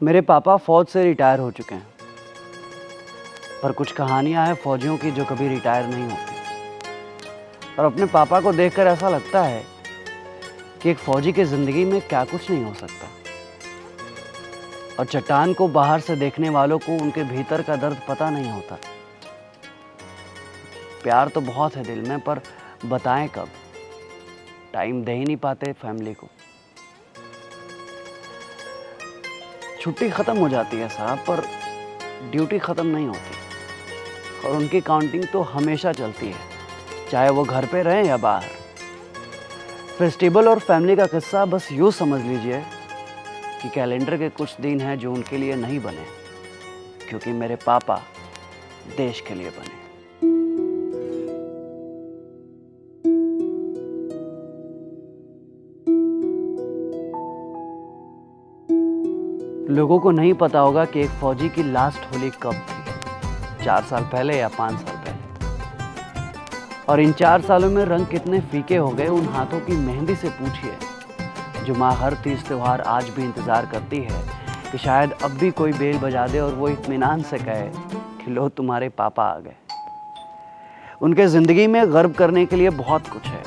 मेरे पापा फौज से रिटायर हो चुके हैं, पर कुछ कहानियां हैं फौजियों की जो कभी रिटायर नहीं होती। और अपने पापा को देखकर ऐसा लगता है कि एक फौजी की ज़िंदगी में क्या कुछ नहीं हो सकता। और चट्टान को बाहर से देखने वालों को उनके भीतर का दर्द पता नहीं होता। प्यार तो बहुत है दिल में, पर बताएं कब, टाइम दे ही नहीं पाते फैमिली को। छुट्टी ख़त्म हो जाती है साहब, पर ड्यूटी ख़त्म नहीं होती। और उनकी काउंटिंग तो हमेशा चलती है, चाहे वो घर पे रहें या बाहर। फेस्टिवल और फैमिली का किस्सा बस यूँ समझ लीजिए कि कैलेंडर के कुछ दिन हैं जो उनके लिए नहीं बने, क्योंकि मेरे पापा देश के लिए बने। लोगों को नहीं पता होगा कि एक फौजी की लास्ट होली कब थी, 4 साल पहले या 5 साल पहले। और इन 4 सालों में रंग कितने फीके हो गए उन हाथों की मेहंदी से पूछिए, जो माँ हर तीज त्योहार आज भी इंतज़ार करती है कि शायद अब भी कोई बेल बजा दे और वो इत्मीनान से कहे कि लो तुम्हारे पापा आ गए। उनके ज़िंदगी में गर्व करने के लिए बहुत कुछ है,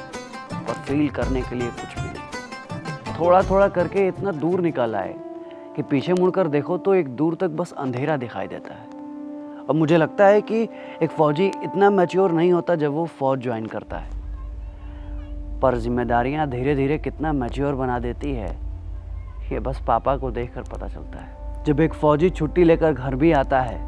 और फील करने के लिए कुछ भी नहीं। थोड़ा थोड़ा करके इतना दूर निकल आए कि पीछे मुड़कर देखो तो एक दूर तक बस अंधेरा दिखाई देता है। और मुझे लगता है कि एक फ़ौजी इतना मैच्योर नहीं होता जब वो फ़ौज ज्वाइन करता है, पर जिम्मेदारियां धीरे धीरे कितना मैच्योर बना देती है, ये बस पापा को देखकर पता चलता है। जब एक फ़ौजी छुट्टी लेकर घर भी आता है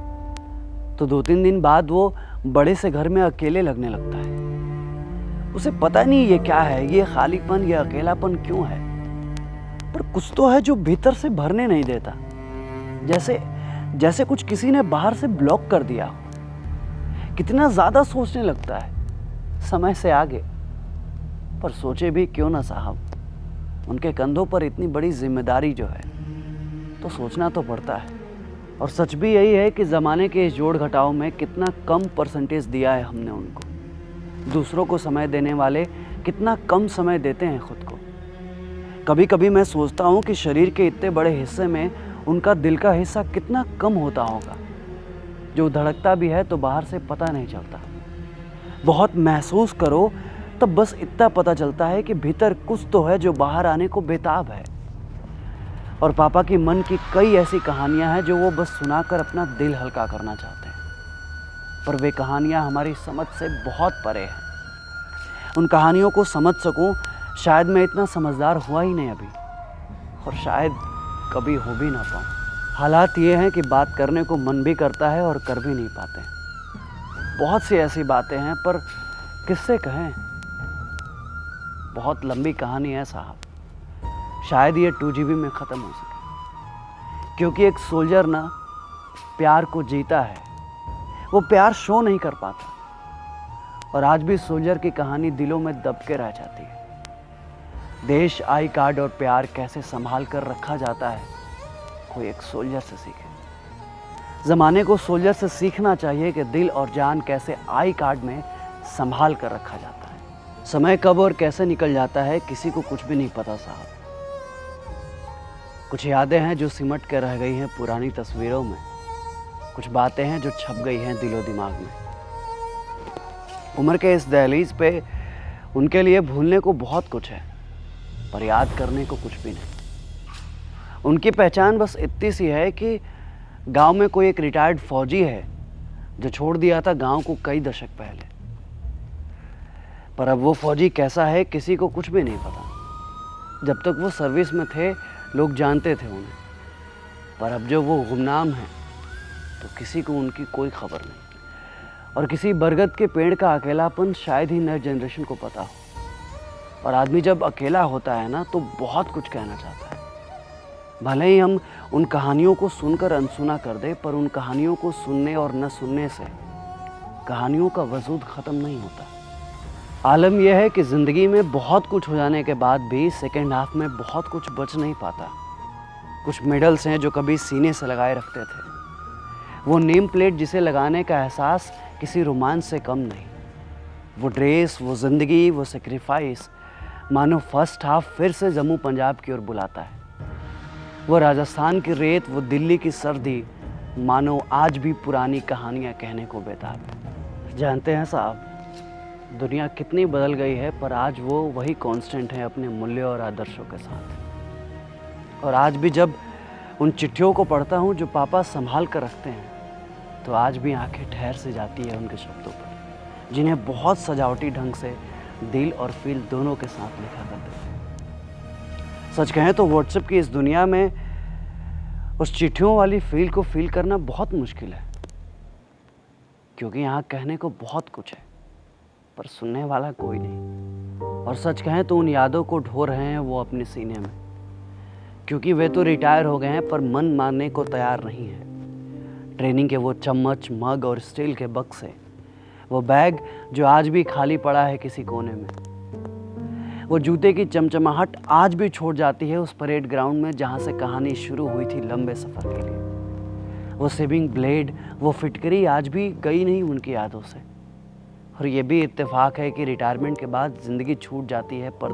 तो 2-3 दिन बाद वो बड़े से घर में अकेले लगने लगता है। उसे पता नहीं ये क्या है, ये खालीपन, ये अकेलापन क्यों है, पर कुछ तो है जो भीतर से भरने नहीं देता। जैसे कुछ किसी ने बाहर से ब्लॉक कर दिया हो। कितना ज़्यादा सोचने लगता है समय से आगे, पर सोचे भी क्यों ना साहब, उनके कंधों पर इतनी बड़ी जिम्मेदारी जो है तो सोचना तो पड़ता है। और सच भी यही है कि ज़माने के इस जोड़ घटाव में कितना कम परसेंटेज दिया है हमने उनको। दूसरों को समय देने वाले कितना कम समय देते हैं खुद को। कभी कभी मैं सोचता हूँ कि शरीर के इतने बड़े हिस्से में उनका दिल का हिस्सा कितना कम होता होगा, जो धड़कता भी है तो बाहर से पता नहीं चलता। बहुत महसूस करो तब बस इतना पता चलता है कि भीतर कुछ तो है जो बाहर आने को बेताब है। और पापा की मन की कई ऐसी कहानियां हैं जो वो बस सुनाकर अपना दिल हल्का करना चाहते हैं, पर वे कहानियां हमारी समझ से बहुत परे हैं। उन कहानियों को समझ सकूं, शायद मैं इतना समझदार हुआ ही नहीं अभी, और शायद कभी हो भी ना पाऊँ। हालात ये हैं कि बात करने को मन भी करता है और कर भी नहीं पाते। बहुत सी ऐसी बातें हैं, पर किससे कहें। बहुत लंबी कहानी है साहब, शायद ये 2 GB में ख़त्म हो सके। क्योंकि एक सोल्जर ना प्यार को जीता है, वो प्यार शो नहीं कर पाता। और आज भी सोल्जर की कहानी दिलों में दब के रह जाती है। देश, आई कार्ड और प्यार कैसे संभाल कर रखा जाता है, कोई एक सोल्जर से सीखे। ज़माने को सोल्जर से सीखना चाहिए कि दिल और जान कैसे आई कार्ड में संभाल कर रखा जाता है। समय कब और कैसे निकल जाता है किसी को कुछ भी नहीं पता साहब। कुछ यादें हैं जो सिमट कर रह गई हैं पुरानी तस्वीरों में, कुछ बातें हैं जो छप गई हैं दिलो दिमाग में। उम्र के इस दहलीज पे उनके लिए भूलने को बहुत कुछ है, पर याद करने को कुछ भी नहीं। उनकी पहचान बस इतनी सी है कि गांव में कोई एक रिटायर्ड फौजी है जो छोड़ दिया था गांव को कई दशक पहले। पर अब वो फौजी कैसा है किसी को कुछ भी नहीं पता। जब तक वो सर्विस में थे लोग जानते थे उन्हें, पर अब जो वो गुमनाम हैं तो किसी को उनकी कोई खबर नहीं। और किसी बरगद के पेड़ का अकेलापन शायद ही नई जनरेशन को पता हो। और आदमी जब अकेला होता है ना तो बहुत कुछ कहना चाहता है। भले ही हम उन कहानियों को सुनकर अनसुना कर दे, पर उन कहानियों को सुनने और न सुनने से कहानियों का वजूद ख़त्म नहीं होता। आलम यह है कि ज़िंदगी में बहुत कुछ हो जाने के बाद भी सेकेंड हाफ में बहुत कुछ बच नहीं पाता। कुछ मेडल्स हैं जो कभी सीने से लगाए रखते थे, वो नेम प्लेट जिसे लगाने का एहसास किसी रोमांच से कम नहीं। वो ड्रेस, वो ज़िंदगी, वो सेक्रीफाइस, मानो फर्स्ट हाफ फिर से जम्मू पंजाब की ओर बुलाता है। वो राजस्थान की रेत, वो दिल्ली की सर्दी, मानो आज भी पुरानी कहानियाँ कहने को बेताब है। जानते हैं साहब, दुनिया कितनी बदल गई है, पर आज वो वही कांस्टेंट है अपने मूल्यों और आदर्शों के साथ। और आज भी जब उन चिट्ठियों को पढ़ता हूँ जो पापा संभाल कर रखते हैं, तो आज भी आंखें ठहर से जाती है उनके शब्दों पर, जिन्हें बहुत सजावटी ढंग से दिल और फील दोनों के साथ लिखा करते थे। सच कहें तो व्हाट्सएप की इस दुनिया में उस चिट्ठियों वाली फील को फील करना बहुत मुश्किल है, क्योंकि यहाँ कहने को बहुत कुछ है, पर सुनने वाला कोई नहीं। और सच कहें तो उन यादों को ढो रहे हैं वो अपने सीने में, क्योंकि वे तो रिटायर हो गए हैं, पर मन मानने को तैयार नहीं है। ट्रेनिंग के वो चम्मच, मग और स्टील के बक्से, वो बैग जो आज भी खाली पड़ा है किसी कोने में, वो जूते की चमचमाहट आज भी छोड़ जाती है उस परेड ग्राउंड में जहाँ से कहानी शुरू हुई थी लंबे सफ़र के लिए। वो सेविंग ब्लेड, वो फिटकरी आज भी गई नहीं उनकी यादों से। और ये भी इत्तेफाक है कि रिटायरमेंट के बाद ज़िंदगी छूट जाती है, पर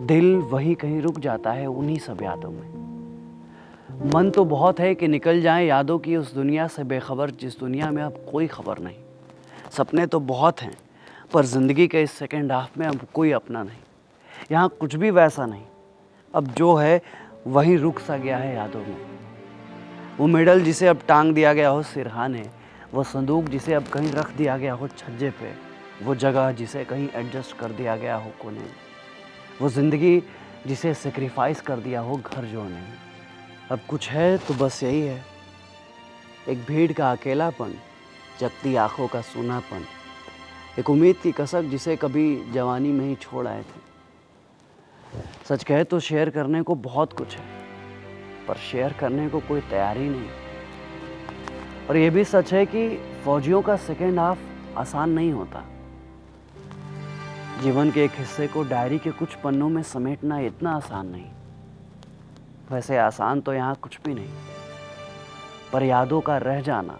दिल वही कहीं रुक जाता है उन्हीं सब यादों में। मन तो बहुत है कि निकल जाएं यादों की उस दुनिया से बेखबर, जिस दुनिया में अब कोई खबर नहीं। सपने तो बहुत हैं, पर ज़िंदगी के इस सेकेंड हाफ में अब कोई अपना नहीं। यहाँ कुछ भी वैसा नहीं, अब जो है वही रुक सा गया है यादों में। वो मेडल जिसे अब टांग दिया गया हो सिरहाने, वो संदूक जिसे अब कहीं रख दिया गया हो छज्जे पे, वो जगह जिसे कहीं एडजस्ट कर दिया गया हो कोने में, वो ज़िंदगी जिसे सेक्रीफाइस कर दिया हो घर जोड़ने में। अब कुछ है तो बस यही है, एक भीड़ का अकेलापन, जगती आँखों का सूनापन, एक उम्मीद की कसक जिसे कभी जवानी में ही छोड़ आए थे। सच कहे तो शेयर करने को बहुत कुछ है, पर शेयर करने को कोई तैयार ही नहीं। और ये भी सच है कि फौजियों का सेकेंड हाफ आसान नहीं होता। जीवन के एक हिस्से को डायरी के कुछ पन्नों में समेटना इतना आसान नहीं। वैसे आसान तो यहाँ कुछ भी नहीं, पर यादों का रह जाना,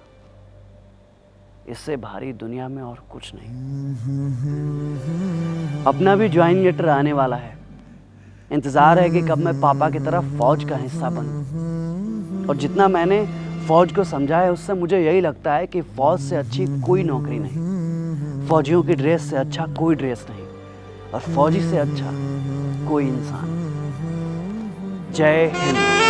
इससे भारी दुनिया में और कुछ नहीं। अपना भी ज्वाइनिंग लेटर आने वाला है। इंतजार है कि कब मैं पापा की तरफ फौज का हिस्सा बनूं। और जितना मैंने फौज को समझा है, उससे मुझे यही लगता है कि फौज से अच्छी कोई नौकरी नहीं, फौजियों की ड्रेस से अच्छा कोई ड्रेस नहीं, और फौजी से अच्छा कोई इंसान। जय हिंद।